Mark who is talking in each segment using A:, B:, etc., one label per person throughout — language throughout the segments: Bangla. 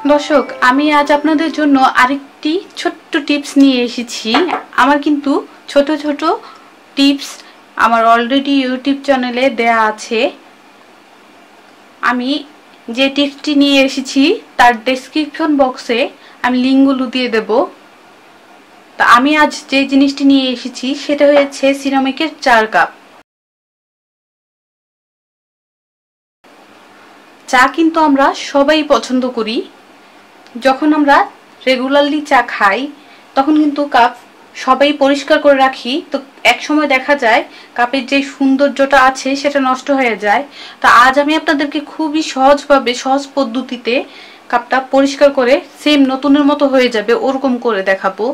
A: দর্শক, আমি আজ আপনাদের জন্য আরেকটি ছোট্ট টিপস নিয়ে এসেছি। আমার কিন্তু ছোট ছোট টিপস আমার অলরেডি ইউটিউব চ্যানেলে দেয়া আছে। আমি যে টিপসটি নিয়ে এসেছি তার ডেসক্রিপশন বক্সে আমি লিঙ্কগুলো দিয়ে দেব। তা আমি আজ যে জিনিসটি নিয়ে এসেছি সেটা হচ্ছে সিরামিকের 4 কাপ। চা কিন্তু আমরা সবাই পছন্দ করি। যখন আমরা রেগুলারলি চা খাই তখন কিন্তু কাপ সবাই পরিষ্কার করে রাখি, তো এক সময় দেখা যায় কাপের যে সৌন্দর্যটা আছে সেটা নষ্ট হয়ে যায়। তো আজ আমি আপনাদেরকে খুবই সহজভাবে সহজ পদ্ধতিতে কাপটা পরিষ্কার করে সেম নতুনের মতো হয়ে যাবে ওরকম করে দেখাবো।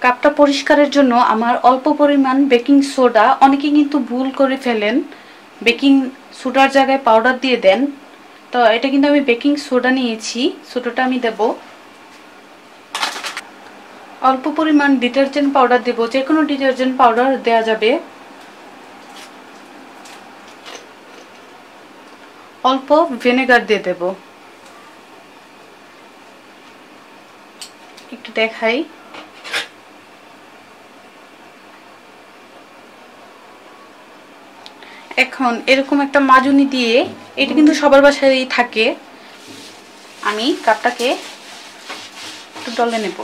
A: কাপটা পরিষ্কারের জন্য আমার অল্প পরিমাণ বেকিং সোডা, অনেকে কিন্তু ভুল করে ফেলেন, বেকিং সোডার জায়গায় পাউডার দিয়ে দেন। তো এটা কিন্তু আমি বেকিং সোডা নিয়েছি, সোডাটা আমি দেব। অল্প পরিমাণ ডিটারজেন্ট পাউডার দেব, যে কোনো ডিটারজেন্ট পাউডার দেওয়া যাবে। অল্প ভিনেগার দিয়ে দেব, একটু দেখাই। এখন এরকম একটা মাজুনি দিয়ে, এটা কিন্তু সবার বাসায় থাকে, আমি কাপটাকে একটু ডলে নেব।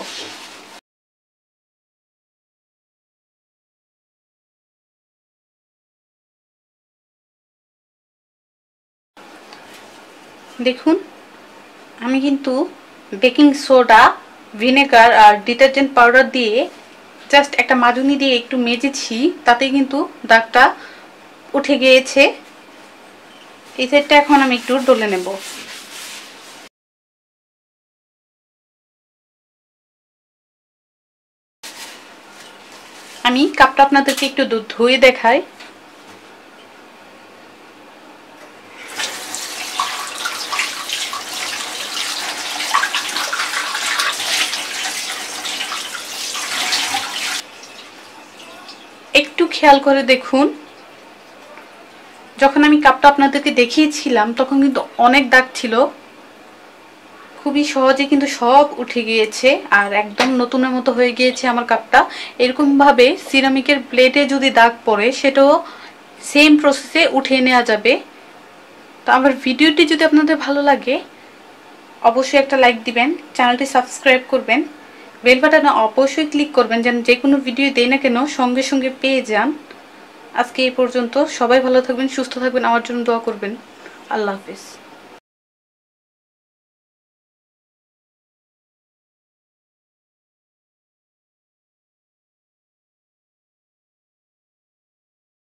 A: দেখুন, আমি কিন্তু বেকিং সোডা, ভিনেগার আর ডিটারজেন্ট পাউডার দিয়ে জাস্ট একটা মাজুনি দিয়ে একটু মেজেছি, তাতে কিন্তু দাগটা উঠে গিয়েছে। এই সাইডটা এখন আমি একটু ডলে নেব। আমি কাপটা আপনাদেরকে একটু ধুয়ে দেখাই। একটু খেয়াল করে দেখুন, যখন আমি কাপটা আপনাদেরকে দেখিয়েছিলাম তখন কিন্তু অনেক দাগ ছিল, খুবই সহজে কিন্তু সব উঠে গিয়েছে আর একদম নতুনের মতো হয়ে গিয়েছে আমার কাপটা। এরকম ভাবে সিরামিকের প্লেটে যদি দাগ পড়ে সেটাও সেম প্রসেসে উঠিয়ে নেওয়া যাবে। তো আমার ভিডিওটি যদি আপনাদের ভালো লাগে অবশ্যই একটা লাইক দিবেন, চ্যানেলটি সাবস্ক্রাইব করবেন, বেল বাটনে অবশ্যই ক্লিক করবেন যেন যে কোনো ভিডিও দেই না কেন সঙ্গে সঙ্গে পেয়ে যান। আজকে এই পর্যন্ত, সবাই ভালো থাকবেন, সুস্থ থাকবেন, আমার জন্য দোয়া করবেন। আল্লাহ হাফেজ।